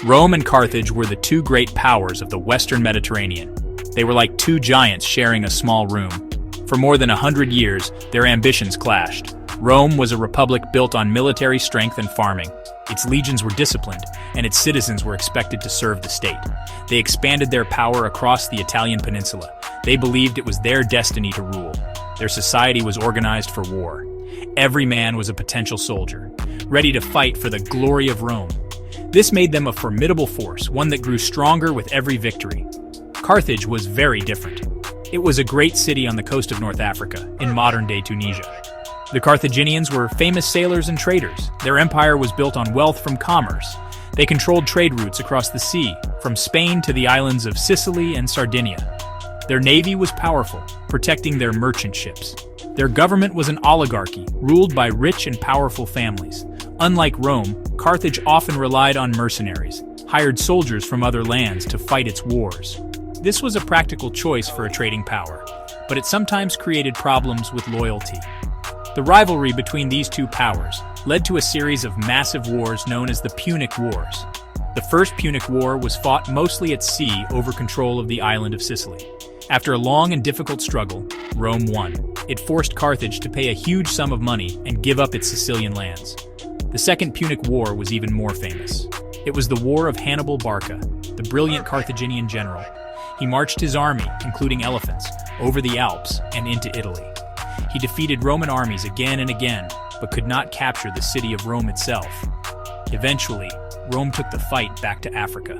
Rome and Carthage were the two great powers of the Western Mediterranean. They were like two giants sharing a small room. For more than 100 years, their ambitions clashed. Rome was a republic built on military strength and farming. Its legions were disciplined, and its citizens were expected to serve the state. They expanded their power across the Italian peninsula. They believed it was their destiny to rule. Their society was organized for war. Every man was a potential soldier, ready to fight for the glory of Rome. This made them a formidable force, one that grew stronger with every victory. Carthage was very different. It was a great city on the coast of North Africa, in modern-day Tunisia. The Carthaginians were famous sailors and traders. Their empire was built on wealth from commerce. They controlled trade routes across the sea, from Spain to the islands of Sicily and Sardinia. Their navy was powerful, protecting their merchant ships. Their government was an oligarchy, ruled by rich and powerful families. Unlike Rome, Carthage often relied on mercenaries, hired soldiers from other lands to fight its wars. This was a practical choice for a trading power, but it sometimes created problems with loyalty. The rivalry between these two powers led to a series of massive wars known as the Punic Wars. The First Punic War was fought mostly at sea over control of the island of Sicily. After a long and difficult struggle, Rome won. It forced Carthage to pay a huge sum of money and give up its Sicilian lands. The Second Punic War was even more famous. It was the War of Hannibal Barca, the brilliant Carthaginian general. He marched his army, including elephants, over the Alps and into Italy. He defeated Roman armies again and again, but could not capture the city of Rome itself. Eventually, Rome took the fight back to Africa.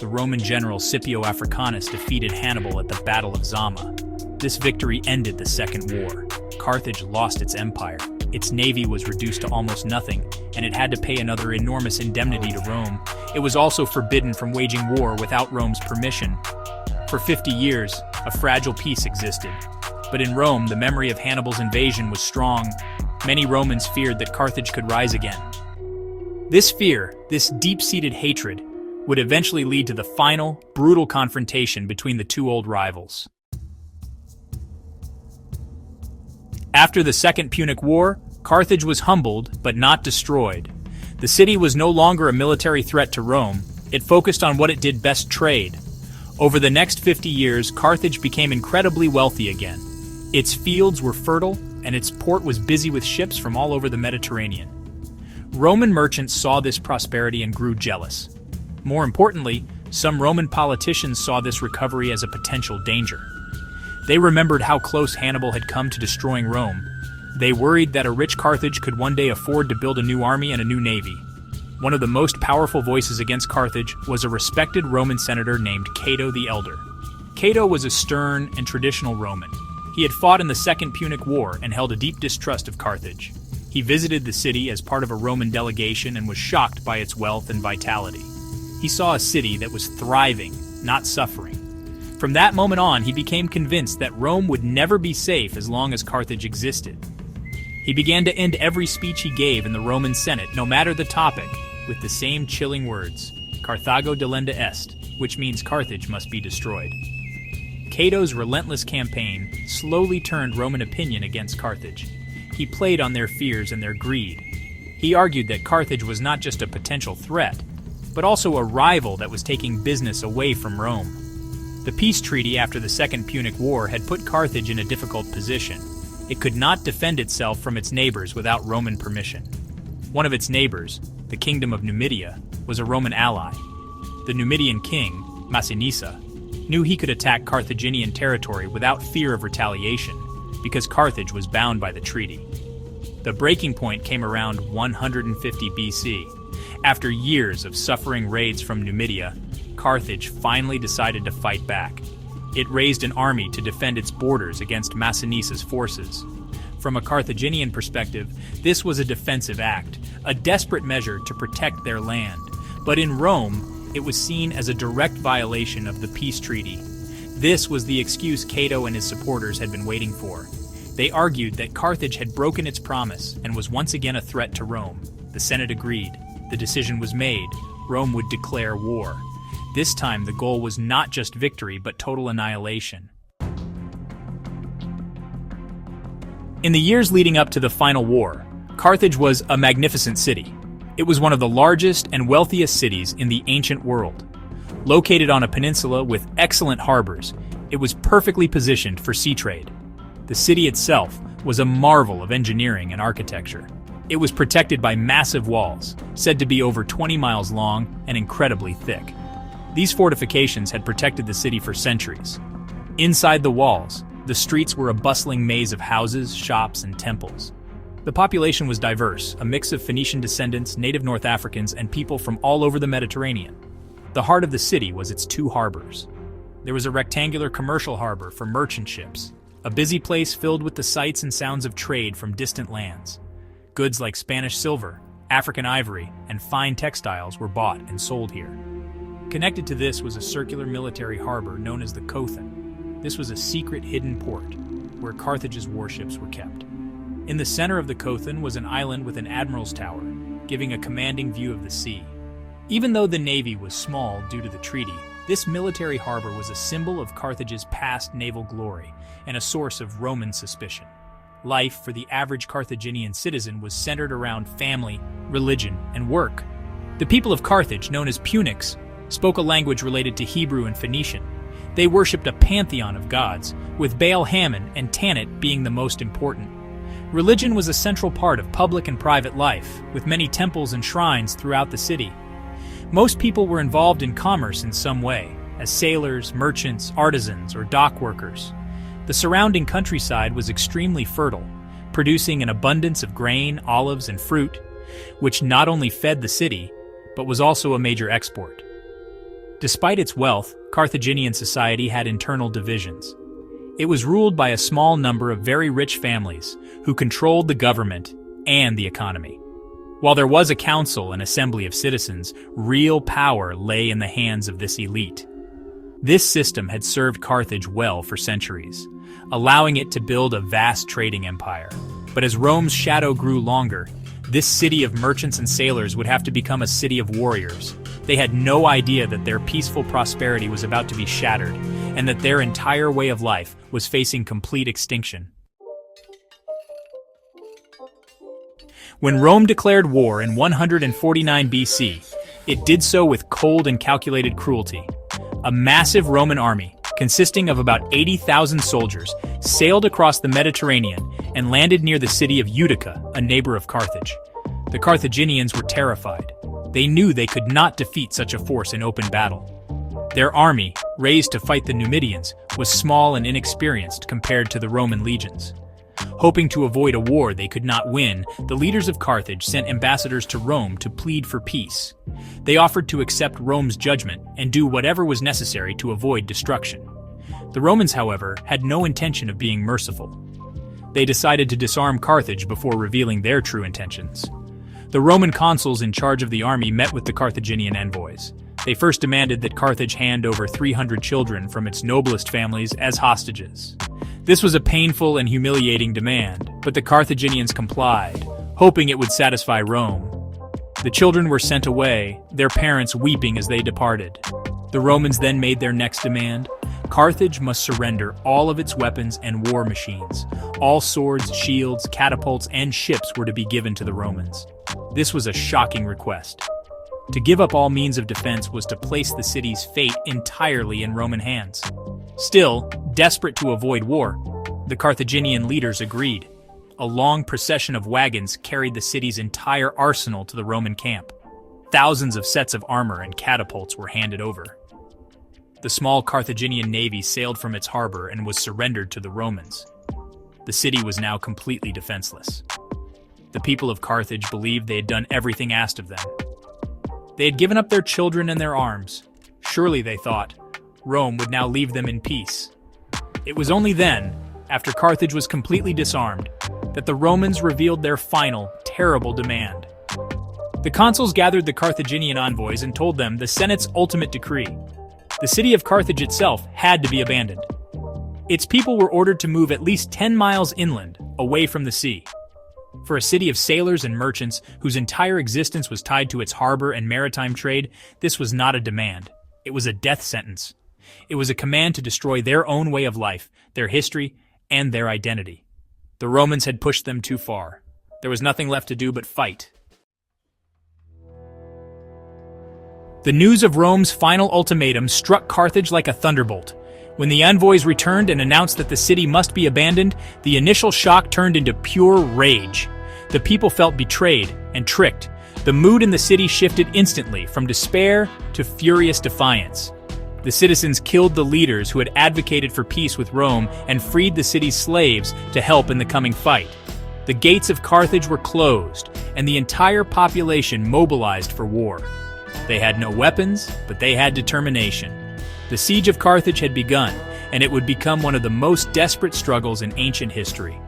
The Roman general Scipio Africanus defeated Hannibal at the Battle of Zama. This victory ended the Second War. Carthage lost its empire. Its navy was reduced to almost nothing, and it had to pay another enormous indemnity to Rome. It was also forbidden from waging war without Rome's permission. For 50 years, a fragile peace existed. But in Rome, the memory of Hannibal's invasion was strong. Many Romans feared that Carthage could rise again. This fear, this deep-seated hatred, would eventually lead to the final, brutal confrontation between the two old rivals. After the Second Punic War, Carthage was humbled but not destroyed. The city was no longer a military threat to Rome. It focused on what it did best: trade. Over the next 50 years, Carthage became incredibly wealthy again. Its fields were fertile, and its port was busy with ships from all over the Mediterranean. Roman merchants saw this prosperity and grew jealous. More importantly, some Roman politicians saw this recovery as a potential danger. They remembered how close Hannibal had come to destroying Rome. They worried that a rich Carthage could one day afford to build a new army and a new navy. One of the most powerful voices against Carthage was a respected Roman senator named Cato the Elder. Cato was a stern and traditional Roman. He had fought in the Second Punic War and held a deep distrust of Carthage. He visited the city as part of a Roman delegation and was shocked by its wealth and vitality. He saw a city that was thriving, not suffering. From that moment on, he became convinced that Rome would never be safe as long as Carthage existed. He began to end every speech he gave in the Roman Senate, no matter the topic, with the same chilling words, Carthago delenda est, which means Carthage must be destroyed. Cato's relentless campaign slowly turned Roman opinion against Carthage. He played on their fears and their greed. He argued that Carthage was not just a potential threat, but also a rival that was taking business away from Rome. The peace treaty after the Second Punic War had put Carthage in a difficult position. It could not defend itself from its neighbors without Roman permission. One of its neighbors, the Kingdom of Numidia, was a Roman ally. The Numidian king, Massinissa, knew he could attack Carthaginian territory without fear of retaliation, because Carthage was bound by the treaty. The breaking point came around 150 BC. After years of suffering raids from Numidia, Carthage finally decided to fight back. It raised an army to defend its borders against Massinnissa's forces. From a Carthaginian perspective, this was a defensive act, a desperate measure to protect their land. But in Rome, it was seen as a direct violation of the peace treaty. This was the excuse Cato and his supporters had been waiting for. They argued that Carthage had broken its promise and was once again a threat to Rome. The Senate agreed. The decision was made. Rome would declare war. This time, the goal was not just victory, but total annihilation. In the years leading up to the final war, Carthage was a magnificent city. It was one of the largest and wealthiest cities in the ancient world. Located on a peninsula with excellent harbors, it was perfectly positioned for sea trade. The city itself was a marvel of engineering and architecture. It was protected by massive walls, said to be over 20 miles long and incredibly thick. These fortifications had protected the city for centuries. Inside the walls, the streets were a bustling maze of houses, shops, and temples. The population was diverse, a mix of Phoenician descendants, native North Africans, and people from all over the Mediterranean. The heart of the city was its two harbors. There was a rectangular commercial harbor for merchant ships, a busy place filled with the sights and sounds of trade from distant lands. Goods like Spanish silver, African ivory, and fine textiles were bought and sold here. Connected to this was a circular military harbor known as the Kothan. This was a secret hidden port, where Carthage's warships were kept. In the center of the Kothan was an island with an admiral's tower, giving a commanding view of the sea. Even though the navy was small due to the treaty, this military harbor was a symbol of Carthage's past naval glory and a source of Roman suspicion. Life for the average Carthaginian citizen was centered around family, religion, and work. The people of Carthage, known as Punics, spoke a language related to Hebrew and Phoenician. They worshipped a pantheon of gods, with Baal Hammon and Tanit being the most important. Religion was a central part of public and private life, with many temples and shrines throughout the city. Most people were involved in commerce in some way, as sailors, merchants, artisans, or dock workers. The surrounding countryside was extremely fertile, producing an abundance of grain, olives, and fruit, which not only fed the city, but was also a major export. Despite its wealth, Carthaginian society had internal divisions. It was ruled by a small number of very rich families who controlled the government and the economy. While there was a council and assembly of citizens, real power lay in the hands of this elite. This system had served Carthage well for centuries, allowing it to build a vast trading empire. But as Rome's shadow grew longer, this city of merchants and sailors would have to become a city of warriors. They had no idea that their peaceful prosperity was about to be shattered, and that their entire way of life was facing complete extinction. When Rome declared war in 149 BC, it did so with cold and calculated cruelty. A massive Roman army, consisting of about 80,000 soldiers, sailed across the Mediterranean and landed near the city of Utica, a neighbor of Carthage. The Carthaginians were terrified. They knew they could not defeat such a force in open battle. Their army, raised to fight the Numidians, was small and inexperienced compared to the Roman legions. Hoping to avoid a war they could not win, the leaders of Carthage sent ambassadors to Rome to plead for peace. They offered to accept Rome's judgment and do whatever was necessary to avoid destruction. The Romans, however, had no intention of being merciful. They decided to disarm Carthage before revealing their true intentions. The Roman consuls in charge of the army met with the Carthaginian envoys. They first demanded that Carthage hand over 300 children from its noblest families as hostages. This was a painful and humiliating demand, but the Carthaginians complied, hoping it would satisfy Rome. The children were sent away, their parents weeping as they departed. The Romans then made their next demand. Carthage must surrender all of its weapons and war machines. All swords, shields, catapults, and ships were to be given to the Romans. This was a shocking request. To give up all means of defense was to place the city's fate entirely in Roman hands. Still, desperate to avoid war, the Carthaginian leaders agreed. A long procession of wagons carried the city's entire arsenal to the Roman camp. Thousands of sets of armor and catapults were handed over. The small Carthaginian navy sailed from its harbor and was surrendered to the Romans. The city was now completely defenseless. The people of Carthage believed they had done everything asked of them. They had given up their children and their arms. Surely, they thought, Rome would now leave them in peace. It was only then, after Carthage was completely disarmed, that the Romans revealed their final, terrible demand. The consuls gathered the Carthaginian envoys and told them the Senate's ultimate decree. The city of Carthage itself had to be abandoned. Its people were ordered to move at least 10 miles inland, away from the sea. For a city of sailors and merchants whose entire existence was tied to its harbor and maritime trade, this was not a demand. It was a death sentence. It was a command to destroy their own way of life, their history, and their identity. The Romans had pushed them too far. There was nothing left to do but fight. The news of Rome's final ultimatum struck Carthage like a thunderbolt. When the envoys returned and announced that the city must be abandoned, the initial shock turned into pure rage. The people felt betrayed and tricked. The mood in the city shifted instantly from despair to furious defiance. The citizens killed the leaders who had advocated for peace with Rome and freed the city's slaves to help in the coming fight. The gates of Carthage were closed, and the entire population mobilized for war. They had no weapons, but they had determination. The siege of Carthage had begun, and it would become one of the most desperate struggles in ancient history.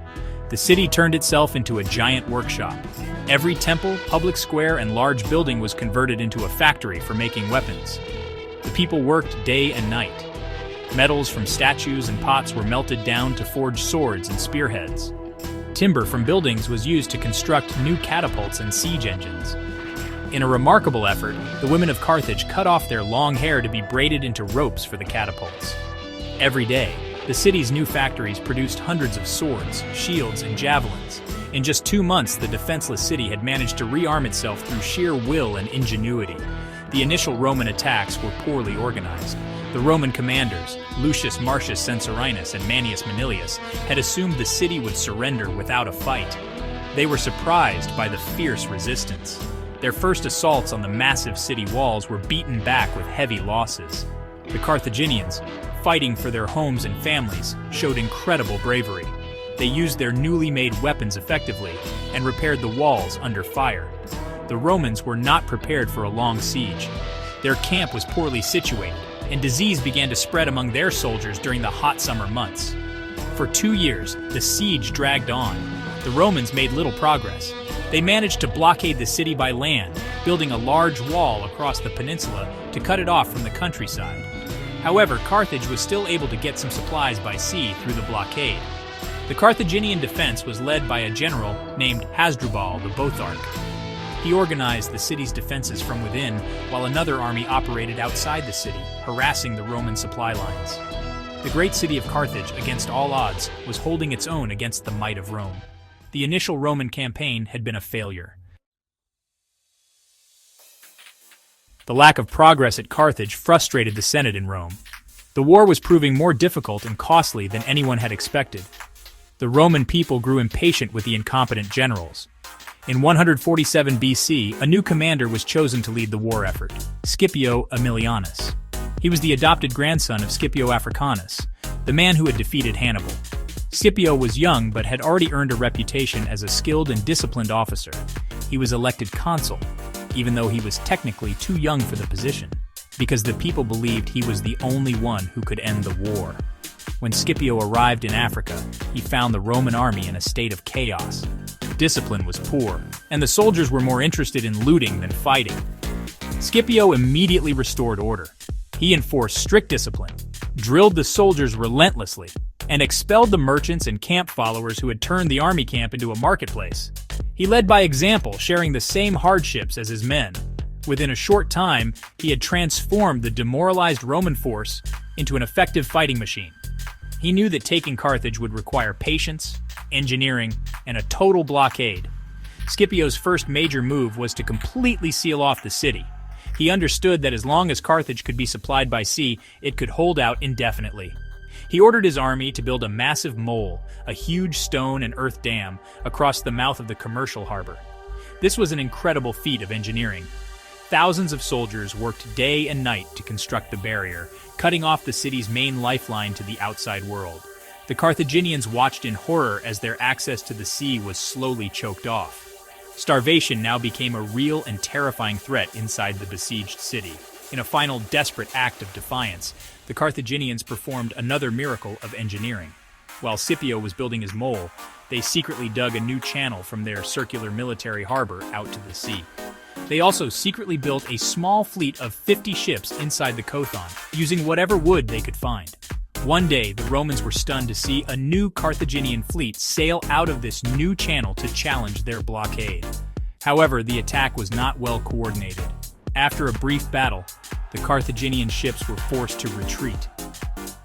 The city turned itself into a giant workshop. Every temple, public square, and large building was converted into a factory for making weapons. The people worked day and night. Metals from statues and pots were melted down to forge swords and spearheads. Timber from buildings was used to construct new catapults and siege engines. In a remarkable effort, the women of Carthage cut off their long hair to be braided into ropes for the catapults. Every day, the city's new factories produced hundreds of swords, shields, and javelins. In just 2 months, the defenseless city had managed to rearm itself through sheer will and ingenuity. The initial Roman attacks were poorly organized. The Roman commanders, Lucius Marcius Censorinus and Manius Manilius, had assumed the city would surrender without a fight. They were surprised by the fierce resistance. Their first assaults on the massive city walls were beaten back with heavy losses. The Carthaginians, fighting for their homes and families, showed incredible bravery. They used their newly made weapons effectively and repaired the walls under fire. The Romans were not prepared for a long siege. Their camp was poorly situated, and disease began to spread among their soldiers during the hot summer months. For 2 years, the siege dragged on. The Romans made little progress. They managed to blockade the city by land, building a large wall across the peninsula to cut it off from the countryside. However, Carthage was still able to get some supplies by sea through the blockade. The Carthaginian defense was led by a general named Hasdrubal the Botharch. He organized the city's defenses from within, while another army operated outside the city, harassing the Roman supply lines. The great city of Carthage, against all odds, was holding its own against the might of Rome. The initial Roman campaign had been a failure. The lack of progress at Carthage frustrated the Senate in Rome. The war was proving more difficult and costly than anyone had expected. The Roman people grew impatient with the incompetent generals. In 147 BC, a new commander was chosen to lead the war effort, Scipio Aemilianus. He was the adopted grandson of Scipio Africanus, the man who had defeated Hannibal. Scipio was young but had already earned a reputation as a skilled and disciplined officer. He was elected consul, even though he was technically too young for the position, because the people believed he was the only one who could end the war. When Scipio arrived in Africa, he found the Roman army in a state of chaos. Discipline was poor, and the soldiers were more interested in looting than fighting. Scipio immediately restored order. He enforced strict discipline, drilled the soldiers relentlessly, and expelled the merchants and camp followers who had turned the army camp into a marketplace. He led by example, sharing the same hardships as his men. Within a short time, he had transformed the demoralized Roman force into an effective fighting machine. He knew that taking Carthage would require patience, engineering, and a total blockade. Scipio's first major move was to completely seal off the city. He understood that as long as Carthage could be supplied by sea, it could hold out indefinitely. He ordered his army to build a massive mole, a huge stone and earth dam, across the mouth of the commercial harbor. This was an incredible feat of engineering. Thousands of soldiers worked day and night to construct the barrier, cutting off the city's main lifeline to the outside world. The Carthaginians watched in horror as their access to the sea was slowly choked off. Starvation now became a real and terrifying threat inside the besieged city. In a final desperate act of defiance, the Carthaginians performed another miracle of engineering. While Scipio was building his mole, they secretly dug a new channel from their circular military harbor out to the sea. They also secretly built a small fleet of 50 ships inside the Kothon, using whatever wood they could find. One day, the Romans were stunned to see a new Carthaginian fleet sail out of this new channel to challenge their blockade. However, the attack was not well coordinated. After a brief battle, the Carthaginian ships were forced to retreat.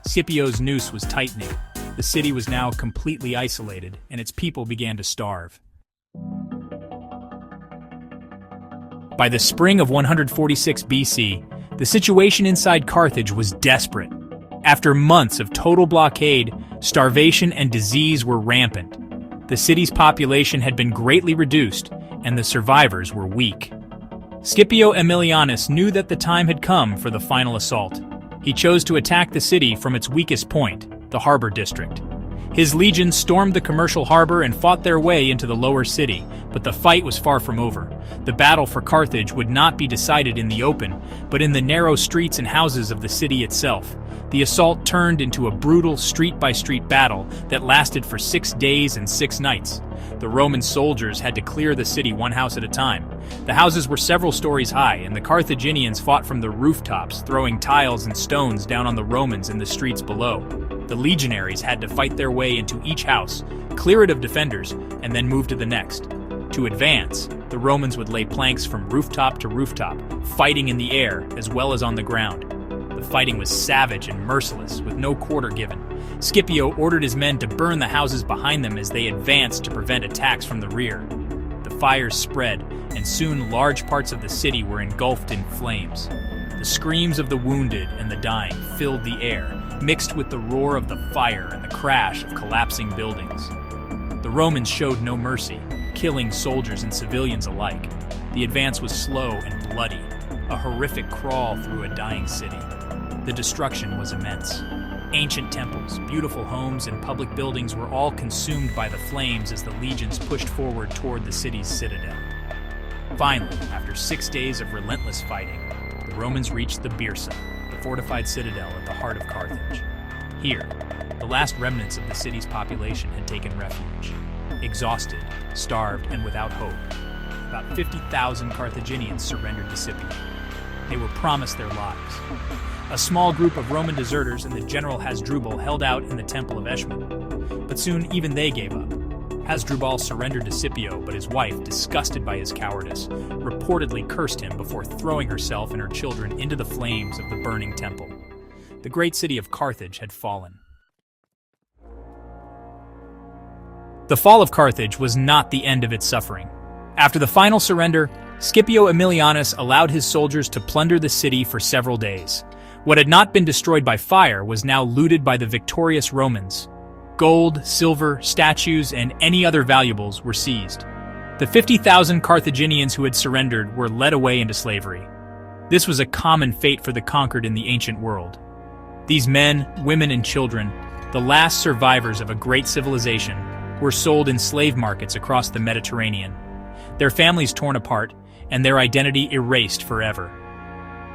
Scipio's noose was tightening. The city was now completely isolated, and its people began to starve. By the spring of 146 BC, the situation inside Carthage was desperate. After months of total blockade, starvation and disease were rampant. The city's population had been greatly reduced, and the survivors were weak. Scipio Aemilianus knew that the time had come for the final assault. He chose to attack the city from its weakest point, the harbor district. His legions stormed the commercial harbor and fought their way into the lower city, but the fight was far from over. The battle for Carthage would not be decided in the open, but in the narrow streets and houses of the city itself. The assault turned into a brutal street-by-street battle that lasted for 6 days and 6 nights. The Roman soldiers had to clear the city one house at a time. The houses were several stories high, and the Carthaginians fought from the rooftops, throwing tiles and stones down on the Romans in the streets below. The legionaries had to fight their way into each house, clear it of defenders, and then move to the next. To advance, the Romans would lay planks from rooftop to rooftop, fighting in the air as well as on the ground. The fighting was savage and merciless, with no quarter given. Scipio ordered his men to burn the houses behind them as they advanced to prevent attacks from the rear. The fires spread, and soon large parts of the city were engulfed in flames. The screams of the wounded and the dying filled the air, mixed with the roar of the fire and the crash of collapsing buildings. The Romans showed no mercy, killing soldiers and civilians alike. The advance was slow and bloody, a horrific crawl through a dying city. The destruction was immense. Ancient temples, beautiful homes, and public buildings were all consumed by the flames as the legions pushed forward toward the city's citadel. Finally, after 6 days of relentless fighting, the Romans reached the Byrsa, the fortified citadel at the heart of Carthage. Here, the last remnants of the city's population had taken refuge. Exhausted, starved, and without hope, about 50,000 Carthaginians surrendered to Scipio. They were promised their lives. A small group of Roman deserters and the general Hasdrubal held out in the temple of Eshmun, but soon even they gave up. Hasdrubal surrendered to Scipio, but his wife, disgusted by his cowardice, reportedly cursed him before throwing herself and her children into the flames of the burning temple. The great city of Carthage had fallen. The fall of Carthage was not the end of its suffering. After the final surrender, Scipio Aemilianus allowed his soldiers to plunder the city for several days. What had not been destroyed by fire was now looted by the victorious Romans. Gold, silver, statues, and any other valuables were seized. The 50,000 Carthaginians who had surrendered were led away into slavery. This was a common fate for the conquered in the ancient world. These men, women, and children, the last survivors of a great civilization, were sold in slave markets across the Mediterranean. Their families torn apart, and their identity erased forever.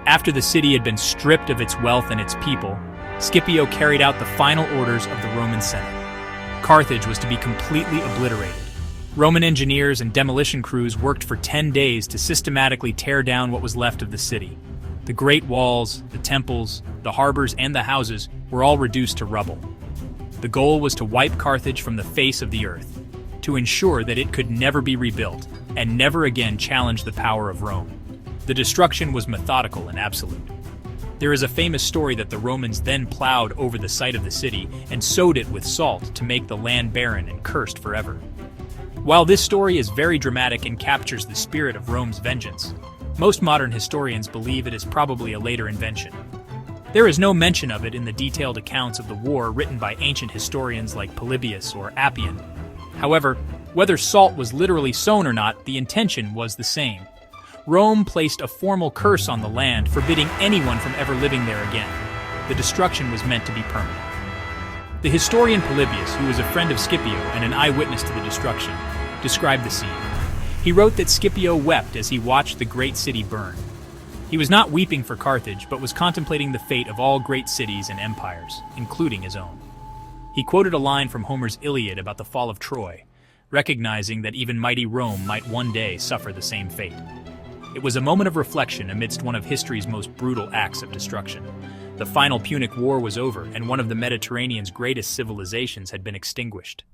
After the city had been stripped of its wealth and its people, Scipio carried out the final orders of the Roman Senate. Carthage was to be completely obliterated. Roman engineers and demolition crews worked for 10 days to systematically tear down what was left of the city. The great walls, the temples, the harbors, and the houses were all reduced to rubble. The goal was to wipe Carthage from the face of the earth, to ensure that it could never be rebuilt and never again challenge the power of Rome. The destruction was methodical and absolute. There is a famous story that the Romans then plowed over the site of the city and sowed it with salt to make the land barren and cursed forever. While this story is very dramatic and captures the spirit of Rome's vengeance, most modern historians believe it is probably a later invention. There is no mention of it in the detailed accounts of the war written by ancient historians like Polybius or Appian. However, whether salt was literally sown or not, the intention was the same. Rome placed a formal curse on the land, forbidding anyone from ever living there again. The destruction was meant to be permanent. The historian Polybius, who was a friend of Scipio and an eyewitness to the destruction, described the scene. He wrote that Scipio wept as he watched the great city burn. He was not weeping for Carthage, but was contemplating the fate of all great cities and empires, including his own. He quoted a line from Homer's Iliad about the fall of Troy, recognizing that even mighty Rome might one day suffer the same fate. It was a moment of reflection amidst one of history's most brutal acts of destruction. The final Punic War was over, and one of the Mediterranean's greatest civilizations had been extinguished.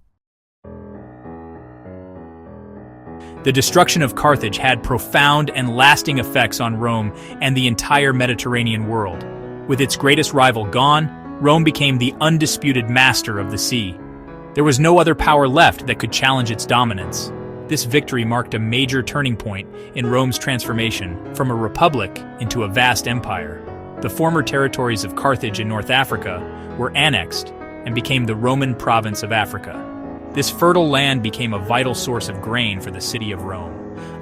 The destruction of Carthage had profound and lasting effects on Rome and the entire Mediterranean world. With its greatest rival gone, Rome became the undisputed master of the sea. There was no other power left that could challenge its dominance. This victory marked a major turning point in Rome's transformation from a republic into a vast empire. The former territories of Carthage in North Africa were annexed and became the Roman province of Africa. This fertile land became a vital source of grain for the city of Rome,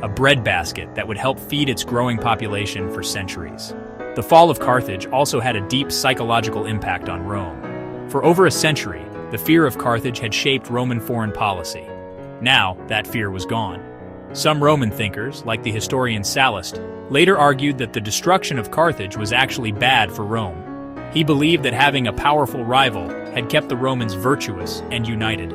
a breadbasket that would help feed its growing population for centuries. The fall of Carthage also had a deep psychological impact on Rome. For over a century, the fear of Carthage had shaped Roman foreign policy. Now, that fear was gone. Some Roman thinkers, like the historian Sallust, later argued that the destruction of Carthage was actually bad for Rome. He believed that having a powerful rival had kept the Romans virtuous and united.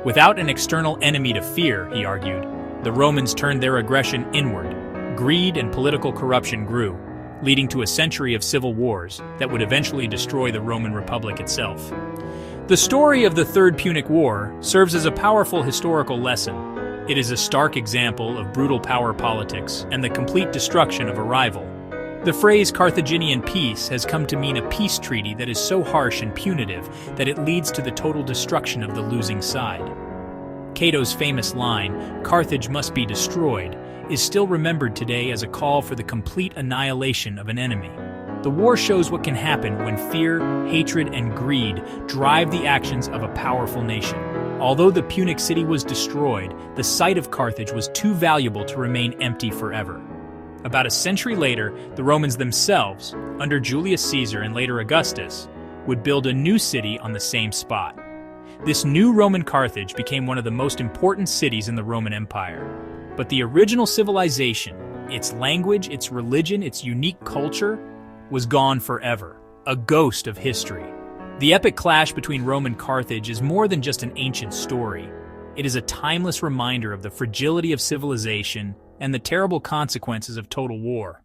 Without an external enemy to fear, he argued, the Romans turned their aggression inward. Greed and political corruption grew, leading to a century of civil wars that would eventually destroy the Roman Republic itself. The story of the Third Punic War serves as a powerful historical lesson. It is a stark example of brutal power politics and the complete destruction of a rival. The phrase Carthaginian peace has come to mean a peace treaty that is so harsh and punitive that it leads to the total destruction of the losing side. Cato's famous line, "Carthage must be destroyed," is still remembered today as a call for the complete annihilation of an enemy. The war shows what can happen when fear, hatred, and greed drive the actions of a powerful nation. Although the Punic city was destroyed, the site of Carthage was too valuable to remain empty forever. About a century later, the Romans themselves, under Julius Caesar and later Augustus, would build a new city on the same spot. This new Roman Carthage became one of the most important cities in the Roman Empire. But the original civilization, its language, its religion, its unique culture, was gone forever, a ghost of history. The epic clash between Rome and Carthage is more than just an ancient story. It is a timeless reminder of the fragility of civilization and the terrible consequences of total war.